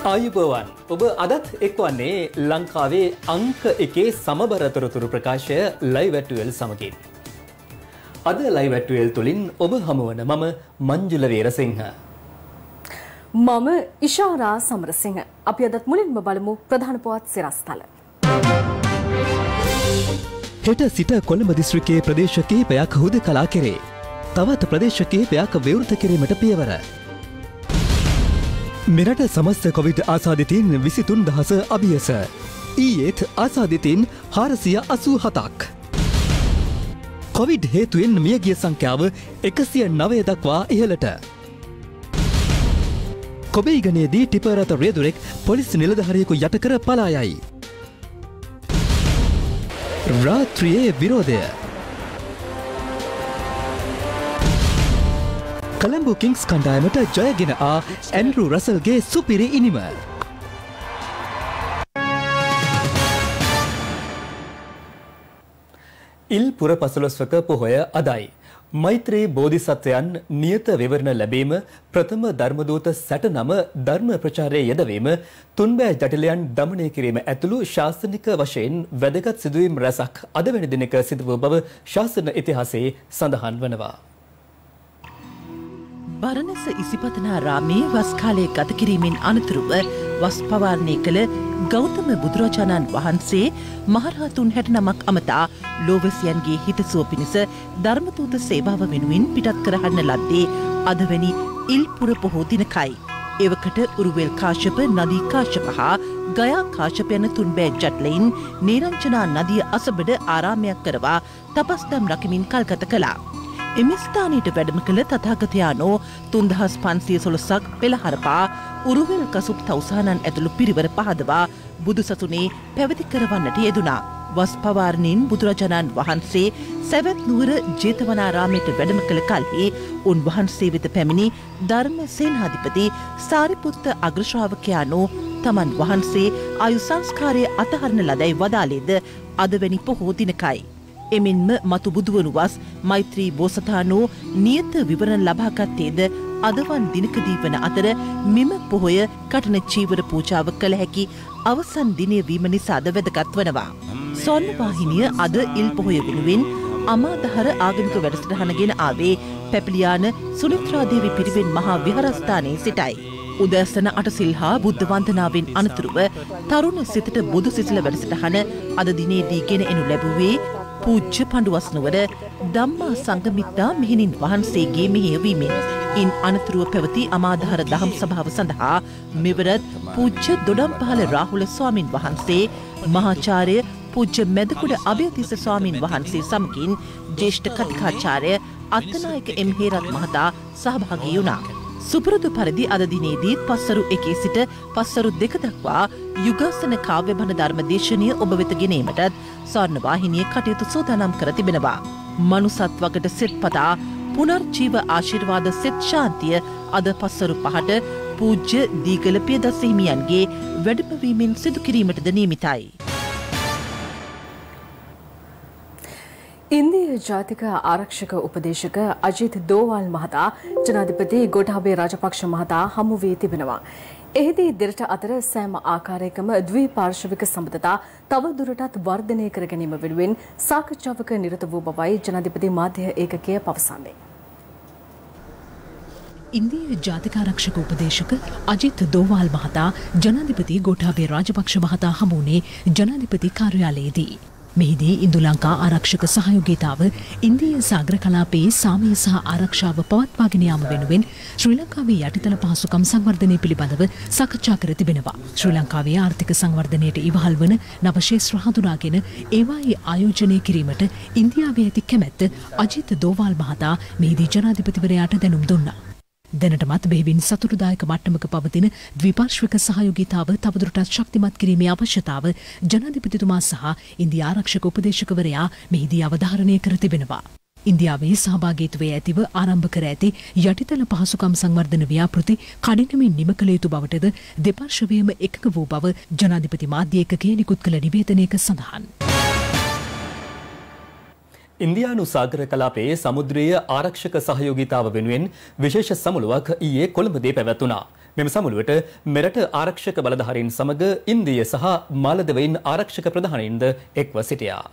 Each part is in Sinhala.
ආයුබෝවන් ඔබ අදත් එක්වන්නේ ලංකාවේ අංක 1 සමබර තොරතුරු ප්‍රකාශය ලයිව් ඇටුවෙල් සමගින්. අද ලයිව් ඇටුවෙල් තුලින් ඔබ හමුවන මම මංජුල වීරසිංහ. මම ඉෂාරා සමරසිංහ. අපි අදත් මුලින්ම බලමු ප්‍රධාන පුවත් සිරස්තල. හෙට සිට කොළඹ දිස්ත්‍රික්කයේ ප්‍රදේශ කිහිපයක් හුදකලා කෙරේ. තවත් ප්‍රදේශ කිහිපයක් විවෘත කිරීමට පියවර. මෙරට සමස්ත කොවිඩ් ආසාදිතයින් 23000 අභියස. ඊයේත් ආසාදිතයින් 487ක්. කොවිඩ් හේතුවෙන් මියගිය සංඛ්‍යාව 109 දක්වා ඉහළට. කොබෙයිගනේදී ටිපර් රථ රියදුරෙක් පොලිස් නිලධාරියෙකු යට කර පලා යයි. රාත්‍රියේ විරෝධය. කොළඹ කිංස් කණ්ඩායමට ජයගෙන ඇන්ඩ්‍රු රසල්ගේ සුපිරි ඉනිම. ඉල් පුර පසළොස්වක පොහොය අදයි. මෛත්‍රී බෝධිසත්වයන් නියත විවරණ ලැබීම, ප්‍රථම ධර්මදූත සැටනම ධර්ම ප්‍රචාරයේ යෙදවීම, තුන්බෑ ජටිලයන් දමනය කිරීම ඇතුළු ශාසනික වශයෙන් වැදගත් සිදුවීම් රැසක් අද වැනි දිනක සිදු වූ බව ශාසන ඉතිහාසයේ සඳහන් වනවා. බරණැස ඉසිපතනාරාමේ වස් කාලය ගත කිරීමෙන් අනතුරුව වස් පවාරණය කළ ගෞතම බුදුරජාණන් වහන්සේ මහරහතුන් 69ක් අමතා ලෝවැසියන්ගේ හිතසුව පිණිස ධර්මදූත සේවාව වෙනුවෙන් පිටත් කරහන්න ලද්දේ අදවැනි ඉල්පුර පොහෝ දිනකයි. එවකට උරුවෙල් කාශ්‍යප, නදී කාශ්‍යප හා ගයා කාශ්‍යප යන තුන්බෑ ජට්ලයින් නීරංජනා නදිය අසබඩ ආරාමයක් කරවා තපස්දම් රකිමින් කල්ගත කළා. එම ස්ථානයට වැඩම කළ තථාගතයාණෝ 3516ක් පෙළහරපා උරුවෙල් කසුප් තවුසානන් ඇතුළු පිරිවර පහදවා බුදුසසුනේ පැවිදි කරවන්නට යෙදුණා. වස් පවාරණයෙන් බුදුරජාණන් වහන්සේ සැවැත් නුවර ජේතවනාරාමයට වැඩම කළ කල්හි උන්වහන්සේ වෙත පැමිණි ධර්ම සේනාධිපති සාරිපුත්ත අග්‍රශ්‍රාවකයාණෝ තමන් වහන්සේ ආයු සංස්කාරය අතහරින ලදැයි වදාළේද අදවැනි පොහෝ දිනකයි. එමෙන්ම මතු බුදුවනු වස් මෛත්‍රී බෝසතාණෝ නියත විවරණ ලබාගත්තේද අදවන් දිනකදී වන අතර මෙම පොහොය කටන චීවර පූජාව කළ හැකි අවසන් දිනය වීම නිසාද වැදගත් වනවා. ස්වර්ණවාහිනිය අද ඉල් පොහොය වෙනුවෙන් අමාදහර ආගමික වැඩසටහන ගෙන ආවේ පැපලියාන සුනිත්‍රාදේවි පිරිවෙන් මහා විහාරස්ථානයේ සිටයි. උදෑසන 8 සිල් හා බුද්ධ වන්දනාවෙන් අනතුරුව තරුණ සිතට බුදු සිසිල වැඩසටහන අද දිනේදී ගෙන එනු ලැබුවේ පූජ්‍ය පඬුවස්නුවර ධම්මා සංඝමිත්තා මෙහෙණින් වහන්සේගේ මෙහෙයවීමෙන්. ඉන් අනතුරුව පැවති අමාදහර දහම් සභාව සඳහා මෙවරත් පූජ්‍ය දොඩම්පහළ රාහුල ස්වාමින් වහන්සේ, මහාචාර්ය පූජ්‍ය මෙදකුඩ අභයතිස්ස ස්වාමින් වහන්සේ සමගින් ජ්‍යෙෂ්ඨ කතිකාචාර්ය අත්තනායක එම් හේරත් මහතා සහභාගී වුණා. සුපුරුදු පරිදි අද දිනේදී පස්වරු 1 සිට පස්වරු 2 දක්වා යුගාසන කාව්‍ය බණ ධර්ම දේශනය ඔබ වෙත ගෙනීමටත් ස්වර්ණවාහිනිය කටයුතු සූදානම් කර තිබෙනවා. මනුසත්වකට සෙත් පතා පුනර්ජීව ආශිර්වාද සෙත් ශාන්තිය අද පස්වරු 5ට පූජ්‍ය දීගල පියදස්ස හිමියන්ගේ වැඩමවීමෙන් සිදු කිරීමටද නියමිතයි. ඉන්දිය ජාතික ආරක්ෂක උපදේශක අජිත් දෝවල් මහතා ජනාධිපති ගෝඨාභය රාජපක්ෂ මහතා හමු වී තිබෙනවා. එහිදී දෙරට අතර සෑම ආකාරයකම ද්විපාර්ශ්වික සම්බන්ධතා තව දුරටත් වර්ධනය කර ගැනීම වෙනුවෙන් සාකච්ඡාවක නිරත වූ බවයි ජනාධිපති මාධ්‍ය ඒකකය පවසන්නේ. ඉන්දිය ජාතික ආරක්ෂක උපදේශක අජිත් දෝවල් මහතා ජනාධිපති ගෝඨාභය රාජපක්ෂ මහතා හමු වුණේ ජනාධිපති කාර්යාලයේදී. මෙහිදී ඉන්දු ලංකා ආරක්ෂක සහයෝගීතාව ඉන්දිය සාගර කලාපයේ සාමය සහ ආරක්ෂාව පවත්වාගෙන යාම වෙනුවෙන් ශ්‍රී ලංකාවේ යටිතල පහසුකම් සංවර්ධනය පිළිබඳව සාකච්ඡා කර තිබෙනවා. ශ්‍රී ලංකාවේ ආර්ථික සංවර්ධනයට ඉවහල් වන නව ශේෂ්ත්‍ර හඳුනාගෙන ඒවායේ ආයෝජනය කිරීමට ඉන්දියාවේ ඇති කැමැත්ත අජිත් දෝවල් මහතා මෙහිදී ජනාධිපතිවරයාට දැනුම් දුන්නා. දැනටමත් බෙහෙවින් සතුටුදායක මට්ටමක පවතින ද්විපාර්ශ්වික සහයෝගීතාව තවදුරටත් ශක්තිමත් කිරීමේ අවශ්‍යතාව ජනාධිපතිතුමා සහ ඉන්දියා ආරක්ෂක උපදේශකවරයා මෙහිදී අවධාරණය කර තිබෙනවා. ඉන්දියාවේ සහභාගීත්වයේ ඇතිව ආරම්භ කර ඇති යටිතල පහසුකම් සංවර්ධන ව්‍යාපෘති කඩිනමින් නිම කළ යුතු බවටද දෙපාර්ශ්වයේම එකඟ වූ බව ජනාධිපති මාධ්‍ය ඒකකයේ නිකුත් කළ නිවේදනයක සඳහන්. ඉන්දියානු සාගර කලාපයේ සමුද්‍රීය ආරක්ෂක සහයෝගීතාව වෙනුවෙන් විශේෂ සමුළුවක් ඊයේ කොළඹදී පැවැත්වුණා. මෙම සමුළුවට මෙරට ආරක්ෂක බලධාරීන් සමග ඉන්දිය සහ මාලදිවයින් ආරක්ෂක ප්‍රධානීන්ද එක්ව සිටියා.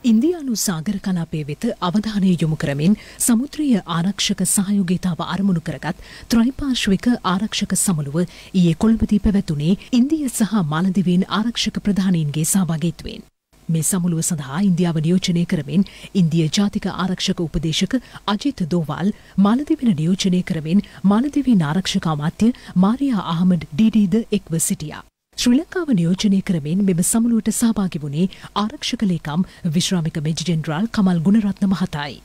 ඉන්දියානු සාගර කලාපය වෙත අවධානය යොමු කරමින් සමුද්‍රීය ආරක්ෂක සහයෝගීතාව අරමුණු කරගත් ත්‍රිපාර්ශ්වික ආරක්ෂක සමුළුව ඊයේ කොළඹදී පැවැතුනේ ඉන්දිය සහ මාලදිවයින් ආරක්ෂක ප්‍රධානීන්ගේ සහභාගීත්වයෙන්. මේ සමුළුව සඳහා ඉන්දියාව නියෝජනය කරමින් ඉන්දිය ජාතික ආරක්ෂක උපදේශක අජිත් දෝවාල්, මාලදිවයින් නියෝජනය කරමින් මාලදිවයින් ආරක්ෂක අමාත්‍ය මාරියා අහමඩ් ඩීඩීද එක්ව සිටියා. ශ්‍රී ලංකාව නියෝජනය කරමින් මෙම සමුළුවට සහභාගී වුණේ ආරක්ෂක ලේකම් විශ්‍රාමික මේජර් ජෙනරාල් කමල් ගුණරත්න මහතායි.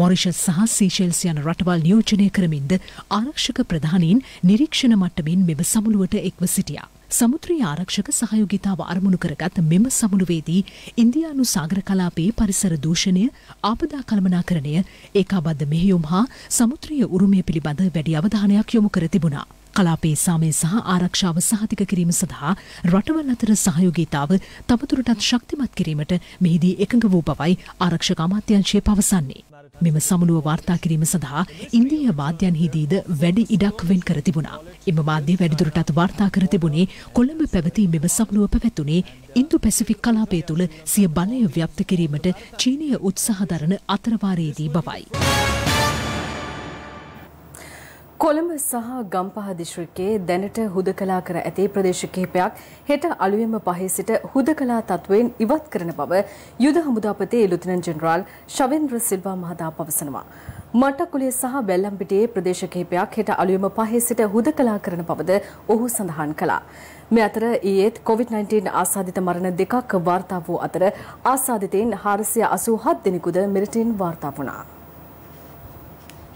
මොරිෂස් සහ සීෂෙල්ස් යන රටවල් නියෝජනය කරමින්ද ආරක්ෂක ප්‍රධානීන් නිරීක්ෂණ මට්ටමින් මෙම සමුළුවට එක්ව සිටියා. සමුද්‍රීය ආරක්ෂක සහයෝගීතාව අරමුණු කරගත් මෙම සමුළුවේදී ඉන්දියානු සාගර කලාපයේ පරිසර දූෂණය, ආපදා කළමනාකරණය, ඒකාබද්ධ මෙහෙයුම් හා සමුද්‍රීය උරුමය පිළිබඳ වැඩි අවධානයක් යොමු කර තිබුණා. කලාපයේ සාමය සහ ආරක්ෂාව සහතික කිරීම සඳහා රටවල් අතර සහයෝගීතාව තවදුරටත් ශක්තිමත් කිරීමට මෙහිදී එකඟ වූ බවයි ආරක්ෂක අමාත්‍යාංශය පවසන්නේ. මෙම සමුළුව වාර්තා කිරීම සඳහා ඉන්දීය මාධ්‍යන්හිදීද වැඩි ඉඩක් වෙන් කර තිබුණා. එම මාධ්‍ය වැඩිදුරටත් වාර්තා කර තිබුණේ කොළඹ පැවති මෙම සමුළුව පැවැතුනේ ඉන්දු පැසිෆික් කලාපය තුළ සිය බලය ව්‍යාප්ත කිරීමට චීනය උත්සාහ දරන අතරවාරයේදී බවයි. කොළඹ සහ ගම්පහ දිස්ත්‍රික්කයේ දැනට හුදකලා කර ඇති ප්‍රදේශ කිහිපයක් හෙට අලුයම 5 සිට හුදකලා තත්වයෙන් ඉවත් කරන බව යුද හමුදාපති ලුතිනන්ට් ජෙනරාල් ශවෙන්ද්‍ර සිල්වා මහතා පවසනවා. මට්ටකුලිය සහ බැල්ලම්පිටියේ ප්‍රදේශ කිහිපයක් හෙට අලුයම 5 සිට හුදකලා කරන බවද ඔහු සඳහන් කළා. මේ අතර ඊයේත් COVID-19 ආසාදිත මරණ දෙකක් වාර්තා වූ අතර ආසාදිතයින් 487 දෙනෙකුද මෙරටින් වාර්තා වුණා.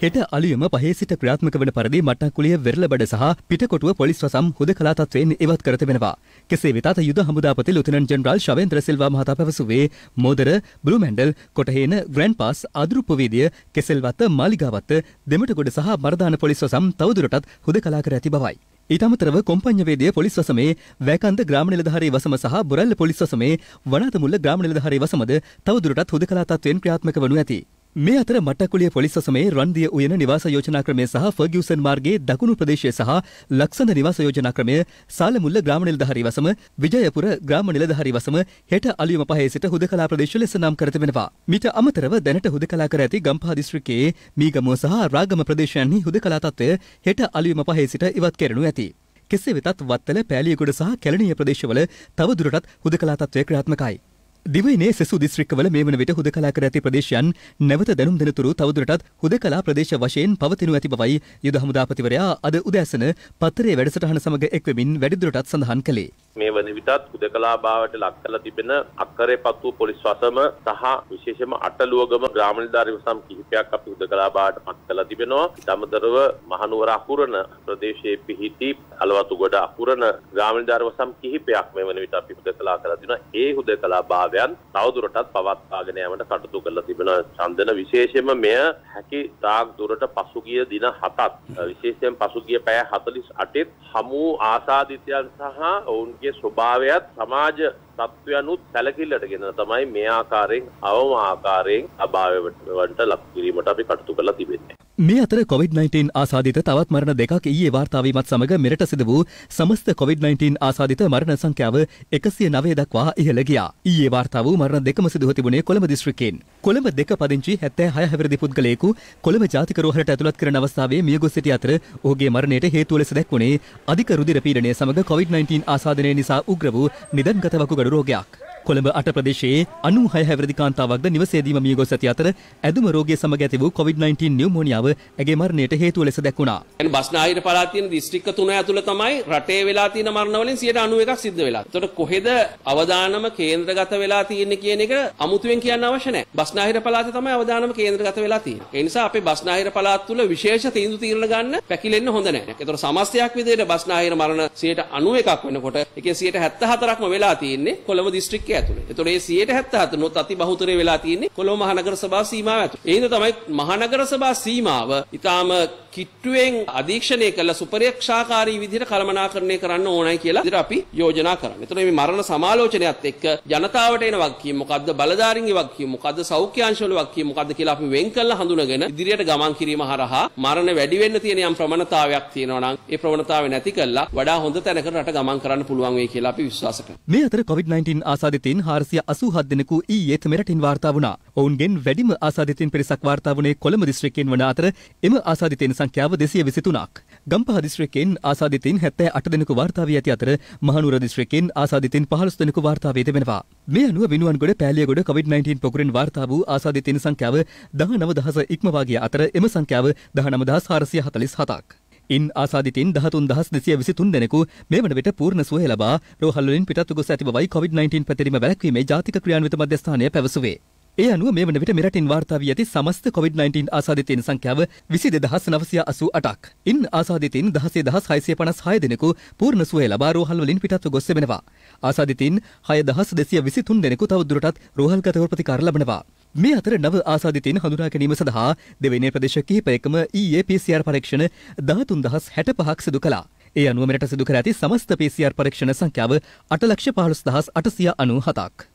හෙට අලුයම 5 සිට ක්‍රියාත්මක වන පරිදි මට්ටකුලිය වෙරළබඩ සහ පිටකොටුව පොලිස් වසම් හුදකලා තත්වයෙන් ඉවත් කර තිබෙනවා. කෙසේ වෙතත් යුද හමුදාපති ලුතිනන්ට් ජෙනරාල් ශවෙන්ද්‍ර සිල්වා මහතා පැවසුවේ මෝදර, බ්ලූමැන්ඩල්, කොටහේන, ග්‍රෑන්ඩ් පාස්, අදුරුප්පවීදිය, කෙසෙල්වත්ත, මාලිගාවත්ත, දෙමටගොඩ සහ මරදාන පොලිස් වසම් තවදුරටත් හුදකලා කර ඇති බවයි. ඊට අමතරව කොම්පඤ්ඤවේදිය පොලිස් වසමේ, වැකන්ද ග්‍රාම නිලධාරී වසම සහ බොරැල්ල පොලිස් වසමේ, වනාතමුල්ල ග්‍රාම නිලධාරී වසමද තවදුරටත් හුදකලා තත්වයෙන් ක්‍රියාත්මක වනු ඇති. මේ අතර මට්ටකුලිය පොලිස් වසමේ රන්දිය උයන නිවාස යෝජනා ක්‍රමය සහ ෆර්ගියුසන් මාර්ගයේ දකුණු ප්‍රදේශය සහ ලක්සඳ නිවාස යෝජනා ක්‍රමය, සාලමුල්ල ග්‍රාම නිලධාරී වසම, විජයපුර ග්‍රාම නිලධාරී වසම හෙට අලුයම 5 සිට හුදකලා ප්‍රදේශ ලෙස නම් කර තිබෙනවා. මීට අමතරව දැනට හුදකලා කර ඇති ගම්පහ දිස්ත්‍රික්කයේ මීගමුව සහ රාගම ප්‍රදේශයන්හි හුදකලා තත්වය හෙට අලුයම 5 සිට ඉවත් කෙරෙනු ඇති. කෙසේ වෙතත් වත්තල, පෑලියගොඩ සහ කැලණිය ප්‍රදේශවල තවදුරටත් හුදකලා තත්වය ක්‍රියාත්මකයි. දිවයිනේ සෙසු දිස්ත්‍රික්කවල මේ වන විට හුදකලා කර ඇති ප්‍රදේශයන් නැවත දැනුම් දෙනතුරු තවදුරටත් හුදකලා ප්‍රදේශ වශයෙන් පවතිනු ඇති බවයි යුද හමුදාපතිවරයා අද උදෑසන පත්තරේ වැඩසටහන සමග එක්වෙමින් වැඩිදුරටත් සඳහන් කළේ. මේ වන විටත් හුදකලා භාවයට ලක් කරලා තිබෙන අක්කරේපත්තුව පොලිස් වසම සහ විශේෂයෙන්ම අටලුවගම ග්‍රාම නිලධාරී වසම් කිහිපයක් අපි හුදකලා භාවයට පත් කරලා තිබෙනවා. ඊටමතරව මහනුවර අකුරණ ප්‍රදේශයේ පිහිටි අලවතුගොඩ අකුරණ ග්‍රාම නිලධාරී වසම් කිහිපයක් මේ වන විට අපි හුදකලා කරලා තිබෙනවා. ඒ හුදකලා භාවයන් තවදුරටත් පවත්වාගෙන යාමට කටයුතු කරලා තිබෙනවා. චන්දන විශේෂයෙන්ම මෙය හැකි තාක් දුරට පසුගිය දින 7ක් විශේෂයෙන් පසුගිය පැය 48ත් හමු ආසාදිතයන් සහ ඔවුන්ගේ ස්වභාවයත් සමාජ තත්ත්වයන්ුත් සැලකිල්ලටගෙන තමයි මේ ආකාරයෙන් අවම ආකාරයෙන් අභාවයට ලක් කිරීමට අපි කටයුතු කරලා තිබෙන්නේ. මේ අතර COVID-19 ආසාදිත තවත් මරණ දෙකක් ඊයේ වාර්තා වීමත් සමග මෙරට සිදු වූ සමස්ත COVID-19 ආසාදිත මරණ සංඛ්‍යාව 109 දක්වා ඉහළ ගියා. ඊයේ වාර්තා වූ මරණ දෙකම සිදුව තිබුණේ කොළඹ දිස්ත්‍රික්කයෙන්. කොළඹ 2 පදිංචි 76 හැවිරිදි පුද්ගලයෙකු කොළඹ ජාතික රෝහලට ඇතුළත් කරන අවස්ථාවේ මියගොස් සිටි අතර ඔහුගේ මරණයට හේතුව ලෙස දැක්වුණේ අධික රුධිර පීඩනය සමග COVID-19 ආසාදනය නිසා උග්‍ර වූ නිදන්ගත වකුගඩු රෝගයක්. කොළඹ 8 ප්‍රදේශයේ 96 හැවිරිදි කාන්තාවක්ද නිවසේදීම මියගොස් ඇති අතර ඇදුම රෝගය සමග ඇති වූ COVID-19 නියුමෝනියාව ඇගේ මරණයට හේතුව ලෙස දැක්වුණා. බස්නාහිර පළාත් තියෙන දිස්ත්‍රික්ක 3 ඇතුළත තමයි රටේ වෙලා තියෙන මරණ වලින් 91ක් සිද්ධ වෙලා. ඒතකොට කොහෙද අවදානම කේන්ද්‍රගත වෙලා තියෙන්නේ කියන එක අමුතුවෙන් කියන්න අවශ්‍ය නැහැ. බස්නාහිර පළාතේ තමයි අවදානම කේන්ද්‍රගත වෙලා තියෙන්නේ. ඒ නිසා අපේ බස්නාහිර පළාත් තුල විශේෂ තීරණ ගන්න පැකිලෙන්න හොඳ නැහැ. ඒතකොට සමස්තයක් විදිහට බස්නාහිර මරණ 91ක් වෙනකොට ඒකේ 74%ක්ම වෙලා තියෙන්නේ කොළඹ දිස්ත්‍රික්කයේ ඇතුලේ. ඒතකොට මේ 177 නොත් අති බහුතරය වෙලා තියෙන්නේ කොළඹ මහනගර සභාව සීමාව ඇතුලේ. ඒ හින්දා තමයි මහනගර සභා සීමාව ඊටාම කිට්ටුවෙන් අධීක්ෂණය කළ සුපරීක්ෂාකාරී විදිහට කළමනාකරණය කරන්න ඕනයි කියලා ඉතින් අපි යෝජනා කරන්නේ. ඒතකොට මේ මරණ සමාලෝචනයත් එක්ක ජනතාවට එන වගකීම මොකද්ද, බලධාරීන්ගේ වගකීම මොකද්ද, සෞඛ්‍යාංශවල වගකීම මොකද්ද කියලා අපි වෙන් කරලා හඳුනගෙන ඉදිරියට ගමන් කිරීම හරහා මරණ වැඩි වෙන්න තියෙන යම් ප්‍රවණතාවයක් තියෙනවා නම් ඒ ප්‍රවණතාවය නැති කරලා වඩා හොඳ තැනකට රට ගමන් කරන්න පුළුවන් වෙයි කියලා අපි විශ්වාස කරනවා. මේ අතර COVID-19 ආසාදිතයින් 487 දෙනෙකු ඊයේත් මෙරටින් වාර්තා වුණා. ඔවුන්ගෙන් වැඩිම ආසාදිතයින් පිරිසක් වාර්තා වුණේ කොළඹ දිස්ත්‍රික්කයෙන් වන අතර එම ආසාදිතයින් සංඛ්‍යාව 223ක්. ගම්පහ දිස්ත්‍රික්කයෙන් ආසාදිතයින් 78 දෙනෙකු වාර්තා වී ඇති අතර මහනුවර දිස්ත්‍රික්කයෙන් ආසාදිතයින් 15 දෙනෙකු වාර්තා වී තිබෙනවා. මේ අනුව විනුවන්ගොඩ පෑලියගොඩ COVID-19 පොකුරෙන් වාර්තා වූ ආසාදිතයින් සංඛ්‍යාව 19000 ඉක්මවා ගිය අතර එම සංඛ්‍යාව 19447ක්. ඉන් ආසාදිතයින් 13223 දෙනෙකු මේ වන විට පූර්ණ සුවය ලබා රෝහල් වලින් පිටත්ව ගොස් ඇති බවයි COVID-19 පැතිරීම වැළැක්වීමේ ජාතික ක්‍රියාන්විත මධ්‍යස්ථානය පැවසුවේ. ඒ අනුව මේ වන විට මෙරටින් වාර්තා වී ඇති සමස්ත COVID-19 ආසාදිතයින් සංඛ්‍යාව 22988ක්. ඉන් ආසාදිතයින් 16656 දෙනෙකු පූර්ණ සුවය ලබා රෝහල් වලින් පිටත්ව ගොස් තිබෙනවා. ආසාදිතයින් 6223 දෙනෙකු තවදුරටත් රෝහල්ගතව ප්‍රතිකාර ලබනවා. මේ අතර නව ආසාදිතයින් හඳුනා ගැනීම සඳහා දෙවෙනි ප්‍රදේශ කිහිපයකම ඊයේ PCR පරීක්ෂණ 13065ක් සිදු කළා. ඒ අනුව මෙරට සිදු කර ඇති සමස්ත PCR පරීක්ෂණ සංඛ්‍යාව 8,15897ක්.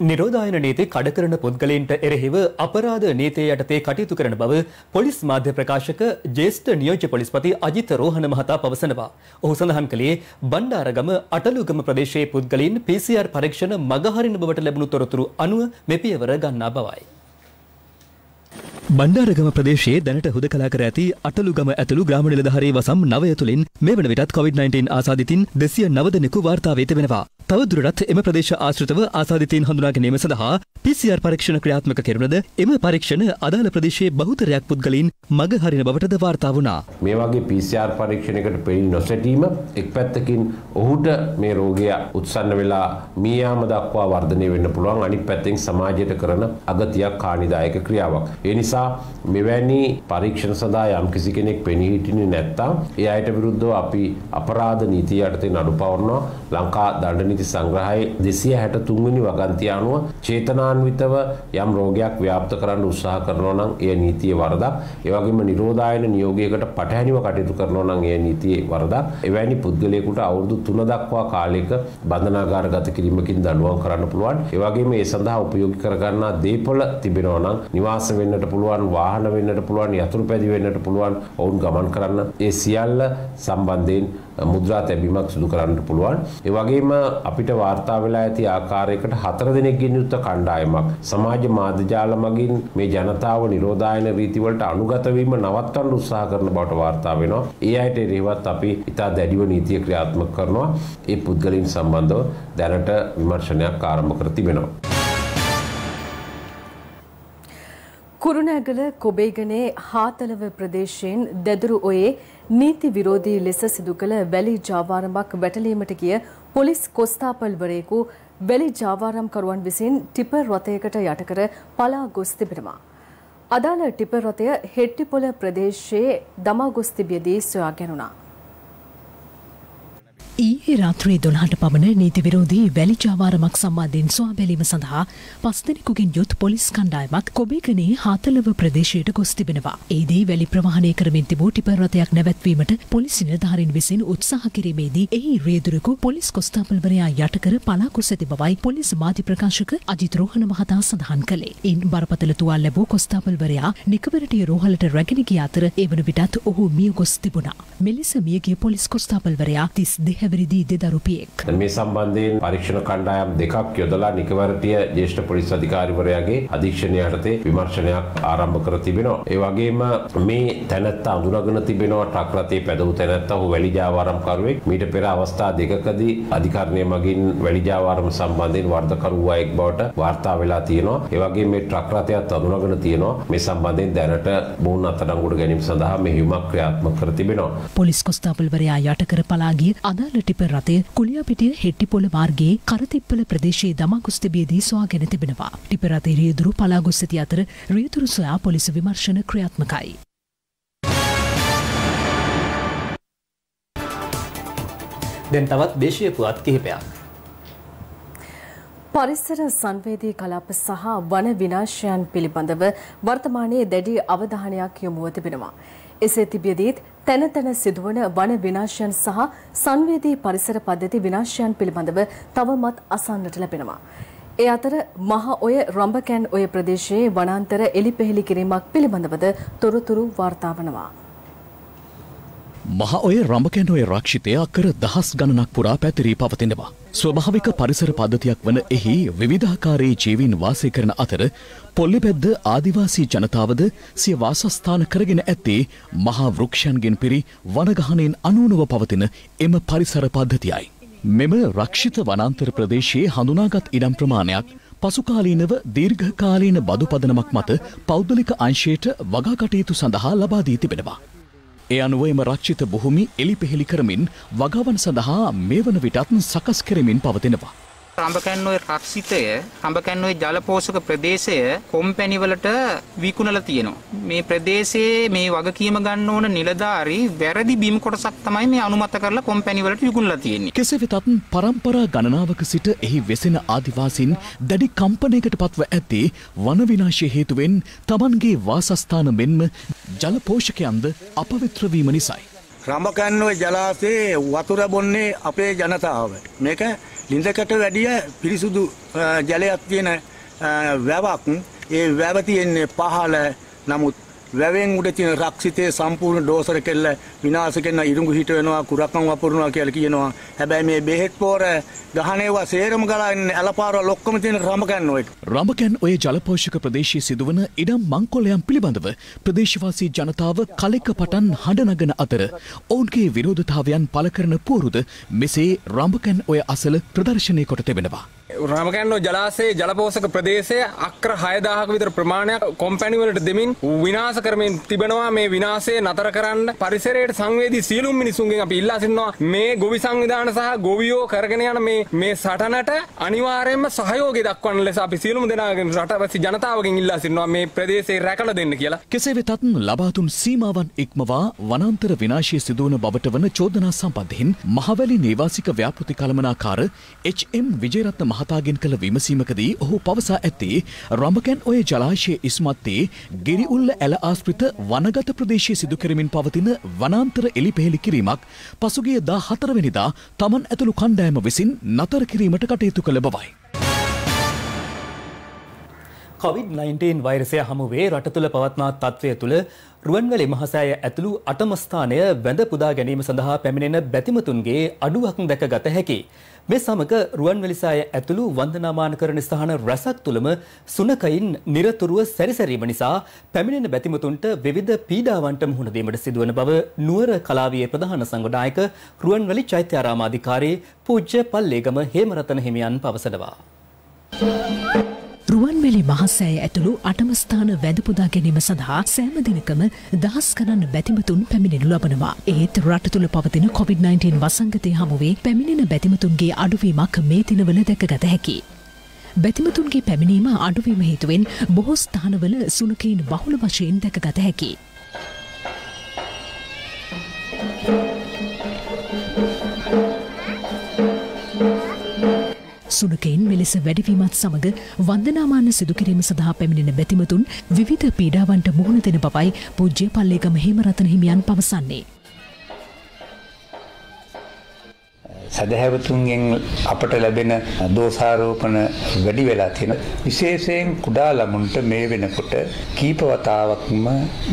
නිරෝධායන නීති කඩකරන පුද්ගලයන්ට එරෙහිව අපරාධ නීතිය යටතේ කටයුතු කරන බව පොලිස් මාධ්‍ය ප්‍රකාශක ජ්‍යෙෂ්ඨ නියෝජ්‍ය පොලිස්පති අජිත රෝහණ මහතා පවසනවා. ඔහු සඳහන් කළේ බණ්ඩාරගම අටලුගම ප්‍රදේශයේ පුද්ගලයන් PCR පරීක්ෂණ මගහරින බවට ලැබුණු තොරතුරු අනුව මේ පියවර ගන්නා බවයි. බණ්ඩාරගම ප්‍රදේශයේ දැනට හුදකලා කර ඇති අටලුගම ඇතුළු ග්‍රාම නිලධාරී වසම් 9 තුළින් මේ වන විටත් COVID-19 ආසාදිතින් 209 දෙනෙකු වාර්තා වී තිබෙනවා. තවදුරටත් එම ප්‍රදේශ ආශ්‍රිතව ආසාදිතයින් හඳුනා ගැනීම සඳහා PCR පරීක්ෂණ ක්‍රියාත්මක කෙරුණද එම පරීක්ෂණ අදාළ ප්‍රදේශයේ බහුතරයක් පුද්ගලයන් මග හරින බවටද වාර්තා වුණා. මේ වගේ PCR පරීක්ෂණයකට පෙනී නොසිටීම එක් පැත්තකින් ඔහුට මේ රෝගය උත්සන්න වෙලා මිය යාම දක්වා වර්ධනය වෙන්න පුළුවන්. අනිත් පැත්තෙන් සමාජයට කරන අගතියක් හානිදායක ක්‍රියාවක්. ඒ නිසා මෙවැනි පරීක්ෂණ සඳහා යම් කිසි කෙනෙක් පෙනී හිටින්නේ නැත්නම් ඒ අයට විරුද්ධව අපි අපරාධ නීතිය යටතේ නඩු පවරනවා. ලංකා දණ්ඩ නීති සංග්‍රහයේ 263 වෙනි වගන්තිය අනුව චේතනාන්විතව යම් රෝගයක් ව්‍යාප්ත කරන්න උත්සාහ කරනවා නම් එය නීතියේ වරදක්. ඒ වගේම නිරෝධායන නියෝගයකට පටහැනිව කටයුතු කරනවා නම් එය නීතියේ වරදක්. එවැනි පුද්ගලයෙකුට අවුරුදු 3 දක්වා කාලයක බන්ධනාගාරගත කිරීමකින් දඬුවම් කරන්න පුළුවන්. ඒ වගේම ඒ සඳහා උපයෝගී කරගන්නා දේපොළ තිබෙනවා නම් නිවාස වෙන්නට පුළුවන්, වාහන වෙන්නට පුළුවන්, යතුරුපැදි වෙන්නට පුළුවන්, ඔවුන් ගමන් කරන්න ඒ සියල්ල සම්බන්ධයෙන් මුද්‍රා තැබීමක් සිදු කරන්න පුළුවන්. ඒ වගේම අපිට වාර්තා වෙලා ඇති ආකාරයකට 4 දෙනෙක්ගෙන් යුක්ත කණ්ඩායමක් සමාජ මාධ්‍ය ජාල මගින් මේ ජනතාව නිරෝධායන රීති වලට අනුගත වීම නවත්වන්න උත්සාහ කරන බවට වාර්තා වෙනවා. ඒ අයට එරෙහිවත් අපි ඉතා දැඩිව නීතිය ක්‍රියාත්මක කරනවා. ඒ පුද්ගලයන් සම්බන්ධව දැනට විමර්ශනයක් ආරම්භ කර තිබෙනවා. කුරුණෑගල කොබේගනේ හාතලව ප්‍රදේශයෙන් දෙදුරු ඔයේ නීති විරෝධී ලෙස සිදු කළ වැලි ජාවාරමක් වැටලීමට ගිය පොලිස් කොස්තාපල්වරයෙකු වැලි ජාවාරම්කරුවන් විසින් ටිපර් රථයකට යටකර පලා ගොස් තිබෙනවා. අදාළ ටිපර් රථය හෙට්ටිපොළ ප්‍රදේශයේ දමා ගොස් තිබියදී සොයා ගැනුණා. ඊයේ රාත්‍රී 12ට පමණ නීති විරෝධී වැලි ජාවාරමක් සම්බන්ධයෙන් සොයා බැලීම සඳහා 5 දෙනෙකුගෙන් යුත් පොලිස් කණ්ඩායමක් කොබේගනේ හාතලව ප්‍රදේශයට ගොස් තිබෙනවා. එහිදී වැලි ප්‍රවාහනය කරමින් තිබූ ටිපර් රථයක් නැවැත්වීමට පොලිස් නිලධාරීන් විසින් උත්සාහ කිරීමේදී එහි රියදුරෙකු පොලිස් කොස්තාපල්වරයා යටකර පලා ගොස් ඇති බවයි පොලිස් මාධ්‍ය ප්‍රකාශක අජිත් රෝහණ මහතා සඳහන් කළේ. ඉන් බරපතල තුවාල ලැබූ කොස්තාපල්වරයා නිකවරටිය රෝහලට රැගෙන ගිය අතර ඒ වන විටත් ඔහු මිය ගොස් තිබුණා. මෙලෙස මියගිය පොලිස් කොස්තාපල්වරයා 32 මේ සම්බන්ධයෙන් පරීක්ෂණ කණ්ඩායම් දෙකක් යොදලා නිකවරටිය ජ්‍යෙෂ්ඨ පොලිස් අධිකාරිවරයාගේ අධීක්ෂණය යටතේ විමර්ශනයක් ආරම්භ කර තිබෙනවා. ඒ වගේම මේ තැනැත්තා අඳුනගෙන තිබෙනවා ට්‍රක් රථයේ පැදවූ තැනැත්තා ඔහු වැලි ජාවාරම්කරුවෙක්. මීට පෙර අවස්ථා දෙකකදී අධිකරණය මගින් වැලි ජාවාරම සම්බන්ධයෙන් වර්ධකරුවායෙක් බවට වාර්තා වෙලා තියෙනවා. ඒ වගේම මේ ට්‍රක් රථයත් අඳුනගෙන තියෙනවා. මේ සම්බන්ධයෙන් දැනට මොවුන් අත්අඩංගුවට ගැනීම සඳහා මෙහෙයුමක් ක්‍රියාත්මක කර තිබෙනවා. පොලිස් කොස්තාපල්වරයා යටකර පලා ගිය අදාළ ටිපර් රථය කුලියාපිටිය හෙට්ටිපොළ මාර්ගයේ කරතිප්පල ප්‍රදේශයේ දමා ගොස් තිබියදී සොයාගෙන තිබෙනවා. ටිපර් රථයේ රියදුරු පලා ගොස් ඇති අතර රියදුරු සොයා පොලිස් විමර්ශන ක්‍රියාත්මකයි. දැන් තවත් දේශීය පුවත් කිහිපයක්. පරිසර සංවේදී කලාප සහ වන විනාශයන් පිළිබඳව වර්තමානයේ දැඩි අවධානයක් යොමුව තිබෙනවා. එසේ තිබියදීත් තැන තැන සිදුවන වන විනාශයන් සහ සංවේදී පරිසර පද්ධති විනාශයන් පිළිබඳව තවමත් අසන්නට ලැබෙනවා. ඒ අතර මහ ඔය රඹකැන් ඔය ප්‍රදේශයේ වනාන්තර එලිපෙහෙලි කිරීමක් පිළිබඳවද තොරතුරු වාර්තා වනවා. මහ ඔය රඹකැන් ඔය රක්ෂිතය අක්කර දහස් ගණනක් පුරා පැතිරී පවතිනවා. ස්වභාවික පරිසර පද්ධතියක් වන එහි විවිධාකාරයේ ජීවීන් වාසය කරන අතර පොල්ලිපැද්ද ආදිවාසී ජනතාවද සිය වාසස්ථාන කරගෙන ඇත්තේ මහා වෘක්ෂයන්ගෙන් පිරි වනගහනයෙන් අනූනව පවතින එම පරිසර පද්ධතියයි. මෙම රක්ෂිත වනාන්තර ප්‍රදේශයේ හඳුනාගත් ඉඩම් ප්‍රමාණයක් පසුකාලීනව දීර්ඝකාලීන බදු පදනමක් මත පෞද්ගලික අංශයට වගා කටයුතු සඳහා ලබා දී තිබෙනවා. ඒ අනුව එම රක්ෂිත භූමි එලිපෙහෙලි කරමින් වගාවන් සඳහා මේ වන විටත් සකස් කරමින් පවතිනවා. රඹකැන්නෝය රක්ෂිතය රඹකැන්නෝය ජල පෝෂක ප්‍රදේශය කොම්පැනි වලට විකුණලා තියෙනවා. මේ ප්‍රදේශයේ මේ වගකීම ගන්න ඕන නිලධාරි වැරදි බිම් කොටසක් තමයි මේ අනුමත කරලා කොම්පැනි වලට විකුණලා තියෙන්නේ. කෙසේ වෙතත් පරම්පරා ගණනාවක සිට එහි වෙසෙන ආදිවාසීන් දැඩි කම්පනයකට පත්ව ඇත්තේ වන විනාශය හේතුවෙන් තමන්ගේ වාසස්ථාන මෙන්ම ජල පෝෂකයන්ද අපවිත්‍ර වීම නිසායි. රඹකැන්නෝය ජලාශයේ වතුර බොන්නේ අපේ ජනතාව. මේක ලිඳකට වැඩිය පිරිසුදු ජලයක් තියෙන වැවක්. ඒ වැව තියෙන්නේ පහළ. නමුත් වැවෙන් උඩ තියෙන රක්ෂිතයේ සම්පූර්ණ ඩෝසර කෙල්ල විනාශ කරන ඉරුඟු හිට වෙනවා, කුරක්කම් වපුරනවා කියලා කියනවා. හැබැයි මේ බෙහෙත් පොර ගහනේවා සේරම ගලන්නේ අලපාරවල් ඔක්කොම තියෙන රඹකැන්නෝයට. රඹකැන් ඔය ජලපෝෂක ප්‍රදේශයේ සිදුවන ඉඩම් මංකොල්ලයන් පිළිබඳව ප්‍රදේශවාසී ජනතාව කලෙක පටන් හඬ නගන අතර ඔවුන්ගේ විරෝධතාවයන් පළ කරන පුවරුද මෙසේ රඹකැන් ඔය අසල ප්‍රදර්ශනය කොට තිබෙනවා. රඹකැන්නෝ ජලාශයේ ජලපෝෂක ප්‍රදේශයේ අක්‍ර 6000ක විතර ප්‍රමාණයක් කොම්පැනි වලට දෙමින් විනාශ කරමින් තිබෙනවා. මේ විනාශය නතර කරන්න පරිසරයට සංවේදී සියලුම මිනිසුන්ගෙන් අපි ඉල්ලා සිටිනවා මේ ගොවි සංවිධාන සහ ගොවියෝ කරගෙන යන මේ සටනට අනිවාර්යයෙන්ම සහයෝගය දක්වන ලෙස අපි සියලුම දෙනාගෙන් රටවැසි ජනතාවගෙන් ඉල්ලා සිටිනවා මේ ප්‍රදේශය රැකලා දෙන්න කියලා. කෙසේ වෙතත් ලබා දුන් සීමාවන් ඉක්මවා වනාන්තර විනාශය සිදුවන බවට වන චෝදනා සම්බන්ධයෙන් මහවැලි නේවාසික ව්‍යාපෘති කළමනාකාර එච්.එම්. විජේරත්න මහතාගෙන් කළ විමසීමකදී ඔහු පවසා ඇත්තේ රඹකැන් ඔය ජලාශයේ ඉස්මත්තේ ගිරිඋල්ල ඇල ආශ්‍රිත වනගත ප්‍රදේශයේ සිදු කරමින් පවතින වනාන්තර එලිපෙහෙලි කිරීමක් පසුගිය 14 වෙනිදා තමන් ඇතුළු කණ්ඩායම විසින් නතර කිරීමට කටයුතු කළ බවයි. COVID-19 වෛරසය හමුවේ රට තුළ පවත්නා තත්ත්වය තුළ රුවන්වැලි මහසෑය ඇතුළු 8ම ස්ථානය වැඳ පුදා ගැනීම සඳහා පැමිණෙන බැතිමතුන්ගේ අඩුවක් දැකගත හැකියි. මේ සමග රුවන්වැලි සෑය ඇතුළු වන්දනාමාන කරන ස්ථාන රැසක් තුළම සුනකයින් නිරතුරුව සැරිසැරීම නිසා පැමිණෙන බැතිමතුන්ට විවිධ පීඩාවන්ට මුහුණ දීමට සිදුවන බව නුවර කලාවියේ ප්‍රධාන සංවිධායක රුවන්වැලි චෛත්‍යාරාමාධිකාරී පූජ්‍ය පල්ලේගම හේමරතන හිමියන් පවසනවා. රුවන්වැලි මහසෑය ඇතුළු 8ම ස්ථාන වැඳ පුදා ගැනීම සඳහා සෑම දිනකම දහස් ගණන් බැතිමතුන් පැමිණෙනු ලබනවා. ඒත් රට තුළ පවතින COVID-19 වසංගතය හමුවේ පැමිණෙන බැතිමතුන්ගේ අඩුවීමක් මේ දිනවල දැකගත හැකියි. බැතිමතුන්ගේ පැමිණීම අඩුවීම හේතුවෙන් බොහෝ ස්ථානවල සුනකයින් බහුල වශයෙන් දැකගත හැකියි. සුනකයින් මෙලෙස වැඩිවීමත් සමග වන්දනාමාන සිදු කිරීම සඳහා පැමිණෙන බැතිමතුන් විවිධ පීඩාවන්ට මුහුණ දෙන බවයි පූජ්‍ය පල්ලේගම හේමරතන හිමියන් පවසන්නේ. සදහැවතුන්ගෙන් අපට ලැබෙන දෝෂාරෝපණ වැඩි වෙලා තියෙන විශේෂයෙන් කුඩා ළමුන්ට මේ වෙනකොට කීප වතාවක්ම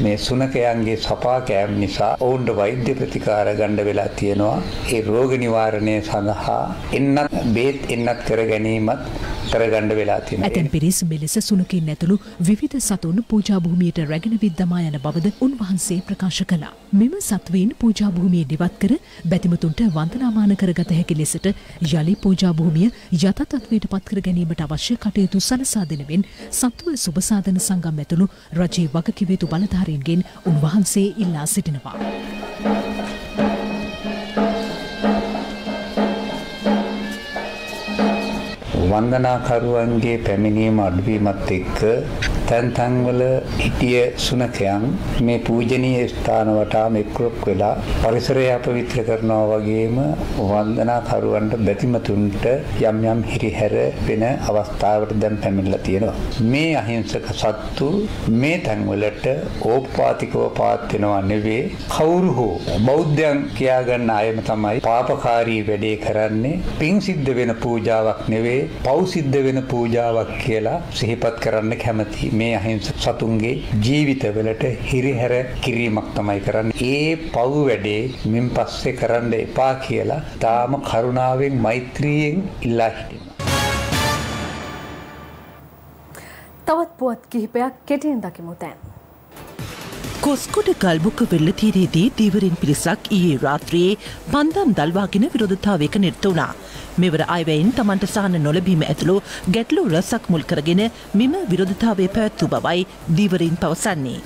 මේ සුනකයන්ගේ සපා කෑම නිසා ඔවුන්ට වෛද්‍ය ප්‍රතිකාර ගන්න වෙලා තියෙනවා. ඒ රෝග නිවාරණය සඳහා එන්නත් බේත් එන්නත් කර ගැනීමත් කරගන්න වෙලා තියෙනවා. ඇතැම් පිරිස් මෙලෙස සුනකයින් ඇතුළු විවිධ සතුන් පූජා භූමියට රැගෙන විද්දමා යන බවද උන්වහන්සේ ප්‍රකාශ කළා. මෙම සත්වයින් පූජා භූමියේ දිවත් කර බැතිමතුන්ට වන්දනාමාන කරගත හැකි ලෙසට යලි පූජා භූමිය යථා තත්ත්වයට පත් කර ගැනීමට අවශ්‍ය කටයුතු සලසා දෙනමින් සත්ව සුබසාධන සංගම් ඇතුළු රජයේ වගකිව යුතු බලධාරීන්ගෙන් උන්වහන්සේ ඉල්ලා සිටිනවා. වන්දනාකරුවන්ගේ පැමිණීම අඩුවීමත් එක්ක තැන් තැන්වල හිටිය සුනකයන් මේ පූජනීය ස්ථාන වටාම එක්රොක් වෙලා පරිසරය අපවිත්‍ර කරනවා වගේම වන්දනාකරුවන්ට බැතිමතුන්ට යම් යම් හිරිහැර වෙන අවස්ථාවකට දැන් පැමිණලා තියෙනවා. මේ අහිංසක සත්තු මේ තැන්වලට ඕපපාතිකව පාත් වෙනවා නෙවෙයි, කවුරු හෝ බෞද්ධයන් කියාගන්න අයම තමයි පාපකාරී වැඩේ කරන්නේ. පින් සිද්ධ වෙන පූජාවක් නෙවෙයි, පව් සිද්ධ වෙන පූජාවක් කියලා සිහිපත් කරන්න කැමතියි. මේ අහිංසක සතුන්ගේ ජීවිතවලට හිරිහැර කිරීමක් තමයි කරන්නේ. ඒ පව් වැඩේ මින් පස්සේ කරන්න එපා කියලා තාම කරුණාවෙන් මෛත්‍රියෙන් ඉල්ලා හිටිනවා. තවත් පුවත් කිහිපයක් කෙටියෙන් දකිමු දැන්. කොස්කොඩ ගල්බුක වෙල්ලතීරේදී දීවරින් පිරිසක් ඊයේ රාත්‍රියේ පන්දම් දල්වාගෙන විරෝධතාවයක නිරත වුණා. මෙවර අයවැයින් තමන්ට සහන නොලැබීම ඇතුළු ගැටලු රැසක් මුල් කරගෙන මෙම විරෝධතාවය පැවැත්වූ බවයි දීවරින් පවසන්නේ.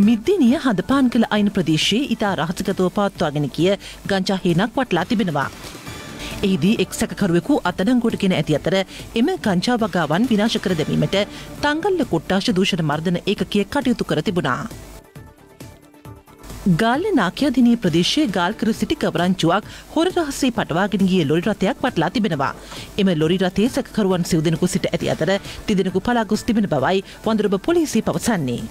මිද්දිනිය හදපාන් කළ අයින ප්‍රදේශයේ ඉතා රහසිගතව පවත්වාගෙන ගිය ගංජා හේනක් වටලා තිබෙනවා. එහිදී එක් සැකකරුවෙකු අත්අඩංගුවට ගෙන ඇති අතර එම ගංජා වගාවන් විනාශ කර දැමීමට තංගල්ල කොට්ටාශ දූෂණ මර්දන ඒකකය කටයුතු කර තිබුණා. ගාල්ල නාකියාදිනී ප්‍රදේශයේ ගාල්කර සිටි කවරංචුවක් හොර රහසේ පටවාගෙන ගිය ලොරි රථයක් වටලා තිබෙනවා. එම ලොරි රථයේ සැකකරුවන් සිව් දෙනෙකු සිට ඇති අතර තිදෙනෙකු පලා ගොස් තිබෙන බවයි වඳුරඹ පොලිසිය පවසන්නේ.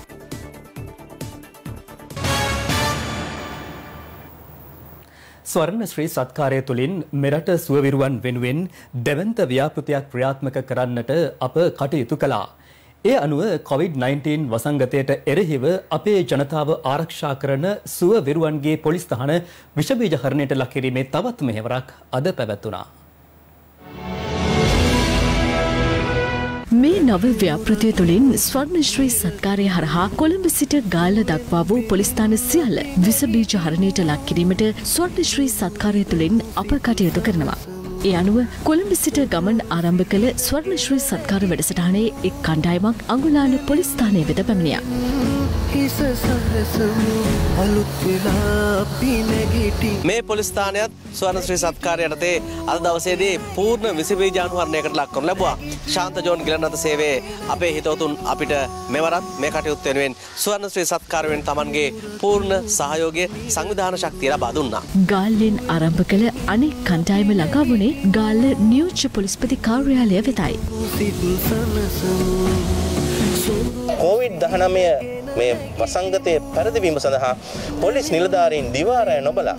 ස්වර්ණ ශ්‍රී සත්කාරය තුළින් මෙරට සුවවිරුවන් වෙනුවෙන් දෙවන්ත ව්‍යාපෘතියක් ක්‍රියාත්මක කරන්නට අප කටයුතු කළා. ඒ අනුව COVID-19 වසංගතයට එරෙහිව අපේ ජනතාව ආරක්ෂා කරන සුවවිරුවන්ගේ පොලිස් තහන විෂබීජ හරණයට ලක් කිරීමේ තවත් මෙහෙවරක් අද පැවැත්වුණා. මේ නව ව්‍යාපෘතිය තුළින් ස්වර්ණ ශ්‍රී සත්කාරය හරහා කොළඹ සිට ගාල්ල දක්වා වූ පොලිස්ථාන සියල්ල විස බීජ හරණයට ලක් කිරීමට ස්වර්ණ ශ්‍රී සත්කාරය තුළින් අප කටයුතු කරනවා. ඒ අනුව කොළඹ සිට ගමන් ආරම්භ කළ ස්වර්ණ ශ්‍රී සත්කාර වැඩසටහනේ එක් කණ්ඩායමක් අඟුලාන පොලිස්ථානය වෙත පැමිණියා. මේ පොලිස්ථානයත් ස්වර්ණ ශ්‍රී සත්කාරය යටතේ අද දවසේදී පූර්ණ විසබීජ අනුහරණයකට ලක් කරනු ලැබුවා. ශාන්ත ජෝන් ගිලනත සේවයේ අපේ හිතවතුන් අපිට මෙවරත් මේ කටයුත්ත වෙනුවෙන් ස්වර්ණ ශ්‍රී සත්කාර වෙන තමන්ගේ පූර්ණ සහයෝගය සංවිධාන ශක්තිය ලබා දුන්නා. ගාල්ලෙන් ආරම්භ කළ අනෙක් කණ්ඩායම ළඟා වුණේ ගාල්ල නියෝජ්‍ය පොලිස්පති කාර්යාලය වෙතයි. COVID-19 මේ වසංගතයේ පරිදිවීම සඳහා පොලිස් නිලධාරීන් දිවාරය නොබලා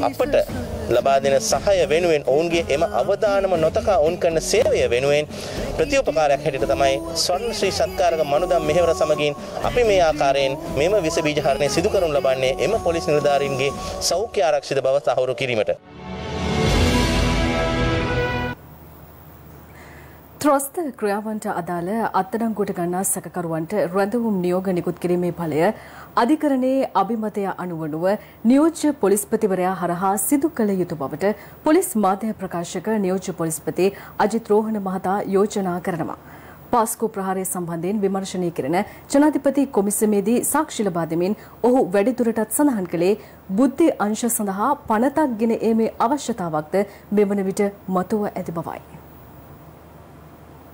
අපට ලබා දෙන සහාය වෙනුවෙන් ඔවුන්ගේ එම අවදානම නොතකා ඔවුන් කරන සේවය වෙනුවෙන් ප්‍රතිඋපකාරයක් හැටියට තමයි ස්වර්ණ ශ්‍රී සත්කාරක මනුදම් මෙහෙවර සමගින් අපි මේ ආකාරයෙන් මෙම විස බීජ හරණය සිදු කරනු ලබන්නේ එම පොලිස් නිලධාරීන්ගේ සෞඛ්‍ය ආරක්ෂිත බව තහවුරු කිරීමට. ත්‍රස්ත ක්‍රියාවන්ට අදාළ අත්අඩංගුවට ගන්නා සැකකරුවන්ට රැඳවුම් නියෝග නිකුත් කිරීමේ ඵලය අධිකරණයේ අභිමතය අනුවනුව නියෝජ්‍ය පොලිස්පතිවරයා හරහා සිදු කළ යුතු බවට පොලිස් මාධ්‍ය ප්‍රකාශක නියෝජ්‍ය පොලිස්පති අජිත් රෝහණ මහතා යෝජනා කරනවා. පාස්කෝ ප්‍රහාරය සම්බන්ධයෙන් විමර්ශනය කරන ජනාධිපති කොමිසමේදී සාක්ෂි ලබා දෙමින් ඔහු වැඩිදුරටත් සඳහන් කළේ බුද්ධි අංශ සඳහා පනතක් ගෙන ඒමේ අවශ්‍යතාවක්ද මෙවන විට මතුව ඇති බවයි.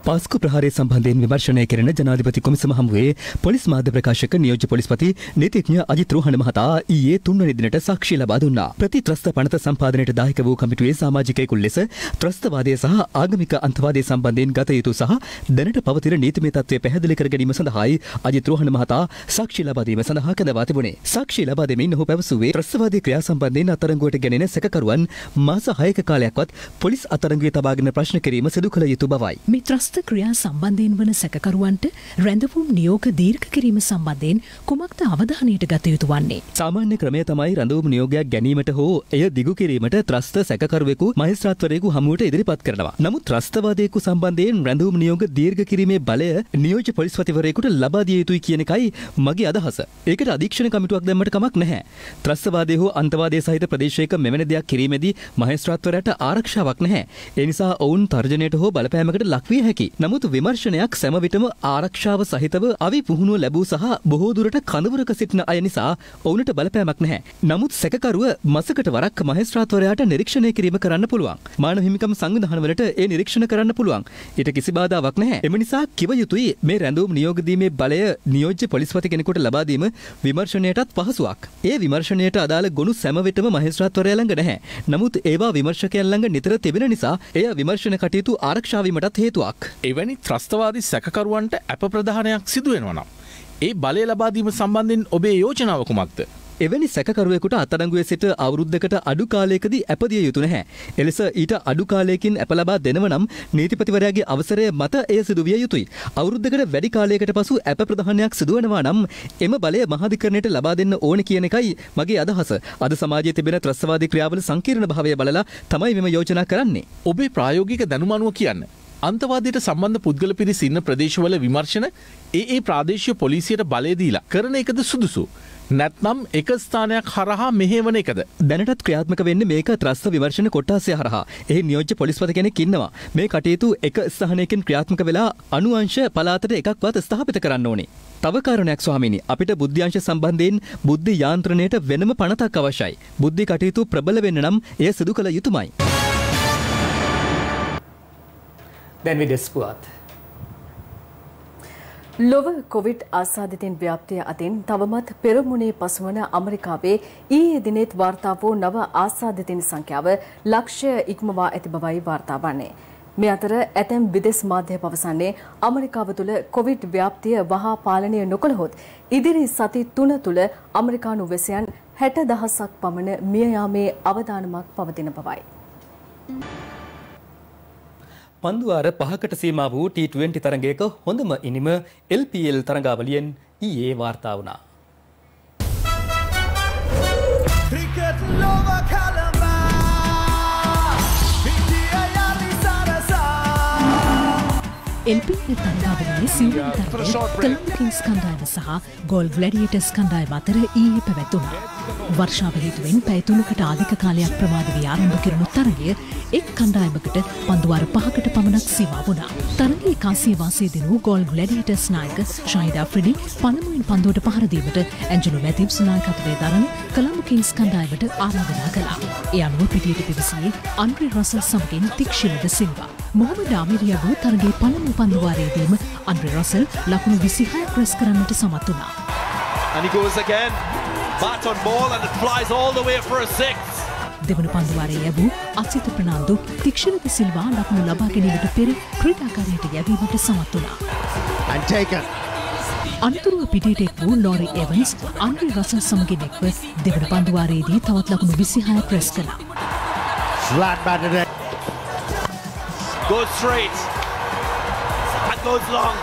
පාස්කු ප්‍රහාරය සම්බන්ධයෙන් විමර්ශනය කෙරෙන ජනාධිපති කොමිසම හමුවේ පොලිස් මාධ්‍ය ප්‍රකාශක නියෝජ්‍ය පොලිස්පති නීතිඥ අජිත් රෝහණ මහතා ඊයේ 3 වෙනි දිනට සාක්ෂි ලබා දුන්නා. ප්‍රතිත්‍රස්ත පනත සම්පාදනයට දායක වූ කමිටුවේ සමාජිකයෙකු ලෙස ත්‍රස්තවාදය සහ ආගමික අන්තවාදය සම්බන්ධයෙන් ගත යුතු සහ දැනට පවතින නීතිමය තත්ත්වය පැහැදිලි කර ගැනීම සඳහායි අජිත් රෝහණ මහතා සාක්ෂි ලබා දීම සඳහා කැඳවා තිබුණේ. සාක්ෂි ලබා දෙමින් ඔහු පැවසුවේ ත්‍රස්තවාදී ක්‍රියා සම්බන්ධයෙන් අත්අඩංගුවට ගැනෙන සැකකරුවන් මාස 6ක කාලයක්වත් පොලිස් අත්අඩංගුවේ තබාගෙන ප්‍රශ්න කිරීම සිදු කළ යුතු බවයි. මේ ත්‍රස්ත ක්‍රියා සම්බන්ධයෙන් වන සැකකරුවන්ට රැඳවුම් නියෝග දීර්ඝ කිරීම සම්බන්ධයෙන් කුමක්ද අවධානයට ගත යුතු වන්නේ? සාමාන්‍ය ක්‍රමය තමයි රැඳවුම් නියෝගයක් ගැනීමට හෝ එය දිගු කිරීමට ත්‍රස්ත සැකකරුවෙකු මහේස්ත්‍රාත්වරයෙකු හමුවට ඉදිරිපත් කරනවා. නමුත් ත්‍රස්තවාදයෙකු සම්බන්ධයෙන් රැඳවුම් නියෝග දීර්ඝ කිරීමේ බලය නියෝජ්‍ය පොලිස්පතිවරයෙකුට ලබා දිය යුතුයි කියන එකයි මගේ අදහස. ඒකට අධීක්ෂණ කමිටුවක් දැම්මට කමක් නැහැ. ත්‍රස්තවාදය හෝ අන්තවාදය සහිත ප්‍රදේශයක මෙවැනි දෙයක් කිරීමේදී මහේස්ත්‍රාත්වරයාට ආරක්ෂාවක් නැහැ. ඒ නිසා ඔවුන් තර්ජනයට හෝ බලපෑමකට ලක් විය හැකියි. විමර්ශනයකි. නමුත් විමර්ශනයක් සෑම විටම ආරක්ෂාව සහිතව අවි පුහුණුව ලැබූ සහ බොහෝ දුරට කඳවුරක සිටින අය නිසා ඔවුන්ට බලපෑමක් නැහැ. නමුත් සැකකරුව මසකට වරක් මහේස්ත්‍රාත්වරයාට නිරීක්ෂණය කිරීම කරන්න පුළුවන්. මානව හිමිකම් සංවිධානවලට ඒ නිරීක්ෂණ කරන්න පුළුවන්. ඊට කිසි බාධාවක් නැහැ. එම නිසා කිව යුතුයි මේ රැඳවුම් නියෝග දීමේ බලය නියෝජ්‍ය පොලිස්පති කෙනෙකුට ලබා දීම විමර්ශනයටත් පහසුවක්. ඒ විමර්ශනයට අදාළ ගොනු සෑම විටම මහේස්ත්‍රාත්වරයා ළඟ නැහැ. නමුත් ඒවා විමර්ශකයන් ළඟ නිතර තිබෙන නිසා එය විමර්ශන කටයුතු ආරක්ෂා වීමටත් හේතුවක්. එවැනි ත්‍රස්තවාදී සැකකරුවන්ට අප ප්‍රධානයක් සිදු වෙනවා නම් ඒ බලය ලබා දීම සම්බන්ධයෙන් ඔබේ යෝජනාව කුමක්ද? එවැනි සැකකරුවෙකුට අත්අඩංගුවේ සිට අවුරුද්දකට අඩු කාලයකදී අපදිය යුතු නැහැ. එලෙස ඊට අඩු කාලයකින් අප ලබා දෙනව නම් නීතිපතිවරයාගේ අවසරය මත එය සිදු විය යුතුයි. අවුරුද්දකට වැඩි කාලයකට පසු අප ප්‍රධානයක් සිදුවනවා නම් එම බලය මහාධිකරණයට ලබා දෙන්න ඕන කියන එකයි මගේ අදහස. අද සමාජයේ තිබෙන ත්‍රස්තවාදී ක්‍රියාවල සංකීර්ණ භාවය බලලා තමයි මෙම යෝජනා කරන්නේ. ඔබේ ප්‍රායෝගික දැනුම අනුව කියන්න. අන්තවාදයට සම්බන්ධ පුද්ගල පිරිස ඉන්න ප්‍රදේශවල විමර්ශන ඒ ප්‍රාදේශීය පොලිසියට බලය දීලා කරන එකද සුදුසු? නැත්නම් එක ස්ථානයක් හරහා මෙහෙවන එකද? දැනටත් ක්‍රියාත්මක වෙන්නේ මේක ත්‍රස්ත විමර්ශන කොට්ටාසය හරහා. එහි නියෝජ්‍ය පොලිස්පති කෙනෙක් ඉන්නවා. මේ කටයුතු එක ස්ථානයකින් ක්‍රියාත්මක වෙලා අනුඅංශ පළාතට එකක්වත් ස්ථාපිත කරන්න ඕනේ. තව කාරණයක් ස්වාමීනි, අපිට බුද්ධ්‍යංශ සම්බන්ධයෙන් බුද්ධි යාන්ත්‍රණයට වෙනම පනතක් අවශ්‍යයි. බුද්ධි කටයුතු ප්‍රබල වෙන්න නම් එය සිදු කළ යුතුමයි. දැන් විදෙස් පුවත්. ලොව කොවිඩ් ආසාදිතයින් ව්‍යාප්තිය අතින් තවමත් පෙරමුණේ පසුවන ඇමරිකාවේ ඊයේ දිනෙත් වාර්තා වූ නව ආසාදිතයින් සංඛ්‍යාව ලක්ෂය ඉක්මවා ඇති බවයි වාර්තා වන්නේ. මේ අතර ඇතැම් විදෙස් මාධ්‍ය පවසන්නේ ඇමරිකාව තුළ කොවිඩ් ව්‍යාප්තිය වහා පාලනය නොකළහොත් ඉදිරි සති 3 තුළ ඇමරිකානු වැසියන් 60,000ක් පමණ මිය යාමේ අවදානමක් පවතින බවයි. පන්දුවාර 5කට සීමා වූ T20 තරගයක හොඳම ඉනිම LPL තරගාවලියෙන් ඊයේ වාර්තා වුණා. LPL තරගාවලියේ සිවුම් තරගය කොලම්බෝ කිංස් කණ්ඩායම සහ ගෝල් ග්ලැඩියේටර්ස් කණ්ඩායම අතර ඊයේ පැවැතුණා. වර්ෂාව හේතුවෙන් පැය 3කට අධික කාලයක් ප්‍රමාද වී ආරම්භ කෙරුණු තරගය එක් කණ්ඩායමකට පන්දුවාර 5කට පමණක් සීමා වුණා. තරගයේ කාසිය වාසී දිනු ගෝල් ග්ලැඩියේටර්ස් නායක ෂාහිද් අෆ්රිඩි පළමුවෙන් පන්දුවට පහර දීමට ඇන්ජලෝ මැතිව්ස් නායකත්වයේ දරන කොලම්බෝ කිංස් කණ්ඩායමට ආරාධනා කළා. ඒ අනුව පිටියට පිවිසියේ අන්ඩ්‍රේ රසල් සමගින් තික්ෂිල ද සිල්වා. මොහමඩ් ආමිරියා වූ තරගයේ පළමු පන්දුවාරයේදීම අන්ඩ්‍රේ රසල් ලකුණු 26ක් රැස් කරන්නට සමත් වුණා. And he goes again. Bat on ball and it flies all the way for a six. දෙවන පන්දුවාරයේ යැවූ අසිත ප්‍රනාන්දු තික්ෂිල ද සිල්වා ලකුණු ලබා ගැනීමට පෙර ක්‍රීඩාකාරයට යැවීමට සමත් වුණා. And taken. අනතුරුව පිටියට එක් වූ ලෝරි එවන්ස් අන්ඩ්‍රේ රසල් සමගින් එක්ව දෙවන පන්දුවාරයේදී තවත් ලකුණු 26ක් රැස් කළා. Flat batted it. Goes straight. And goes long.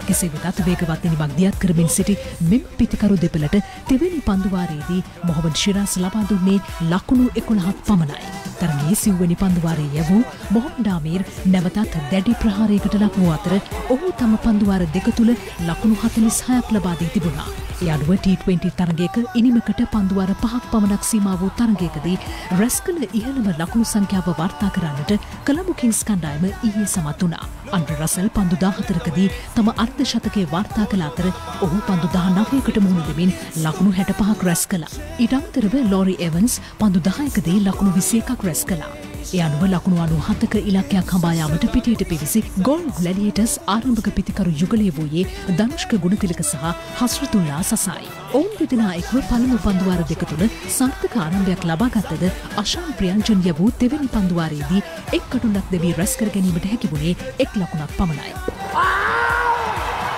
කෙසේ වෙතත් වේගවත් ඉනිමක් දියත් කරමින් සිටි මෙම පිතිකරු දෙපළට තෙවැනි පන්දුවාරයේදී මොහමඩ් ශිරාස් ලබා දුන්නේ ලකුණු 11ක් පමණයි. තරගයේ සිව්වෙනි පන්දුවාරයේ යැවූ මොහමඩ් ආමීර් නැවතත් දැඩි ප්‍රහාරයකට ලක් වූ අතර ඔහු තම පන්දුවාර දෙක තුළ ලකුණු 46ක් ලබා දී තිබුණා. ඒ අනුව T20 තරගයක ඉනිමකට පන්දුවාර 5ක් පමණක් සීමා වූ තරගයකදී රැස් කළ ඉහළම ලකුණු සංඛ්‍යාව වාර්තා කරන්නට කොලම්බෝ කිංස් කණ්ඩායම ඊයේ සමත් වුණා. අන්ඩ්‍රේ රසල් පන්දු 14කදී තම අර්ධ ශතකයේ වාර්තා කළ අතර ඔහු පන්දු 19කට මුහුණ දෙමින් ලකුණු 65ක් රැස් කළා. ඊට අමතරව ලෝරි එවන්ස් පන්දු 10කදී ලකුණු 21ක් රැස් කළා. ඒ අනුව ලකුණු 97ක ඉලක්කයක් හඹා යාමට පිටියට පිවිසි ගෝල් ග්ලැඩියේටර්ස් ආරම්භක පිතිකරු යුගලයේ වූයේ ධනුෂ්ක ගුණතිලක සහ හස්රතුල්ලා සසායි. ඔවුන් දෙදෙනා එක්ව පළමු පන්දුවාර දෙක තුළ සාර්ථක ආරම්භයක් ලබාගත්තද අශාන් ප්‍රියංජන් යවූ දෙවැනි පන්දුවාරයේදී එක් කටුණක් දෙවී රැස් කර ගැනීමට හැකි වුණේ එක් ලකුණක් පමණයි.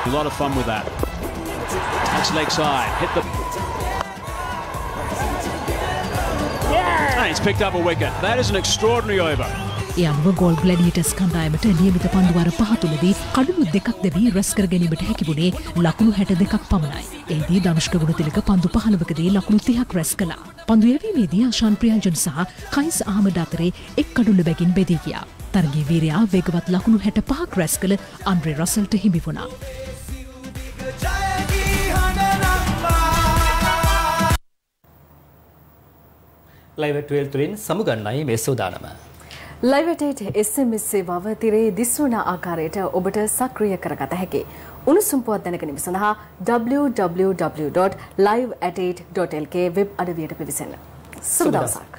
A lot of fun with that. That's leg side. Hit the. And he's picked up a wicket. That is an extraordinary over. ඒ අනුව ගෝල් ග්ලැඩියේටර්ස් කණ්ඩායමට නියමිත පන්දුවාර 5 තුළදී කඩලු දෙකක් දෙවී රැස් කර ගැනීමට හැකි වුණේ ලකුණු 62ක් පමණයි. එහිදී ධනුෂ්ක ගුණතිලක පන්දු 15කදී ලකුණු 30ක් රැස් කළා. පන්දු යැවීමේදී අශාන් ප්‍රියංජන් සහ කයිස් අහමඩ් අතරේ එක් කඩුල්ල බැගින් බෙදී ගියා. තරගයේ වීරයා වේගවත් ලකුණු 65ක් රැස් කළ අන්ඩ්‍රේ රසල්ට හිමි වුණා. ලයිව් 12 තුලින් සමුගන්නයි මේ සූදානම. Live at SMS සේවාව තිරේ දිස්වන ආකාරයට ඔබට සක්‍රිය කරගත හැකි. උණුසුම් පුවත් දැනගැනීම සඳහා www.live@8.lk වෙබ් අඩවියට පිවිසෙන්න. සුබ දවසක්.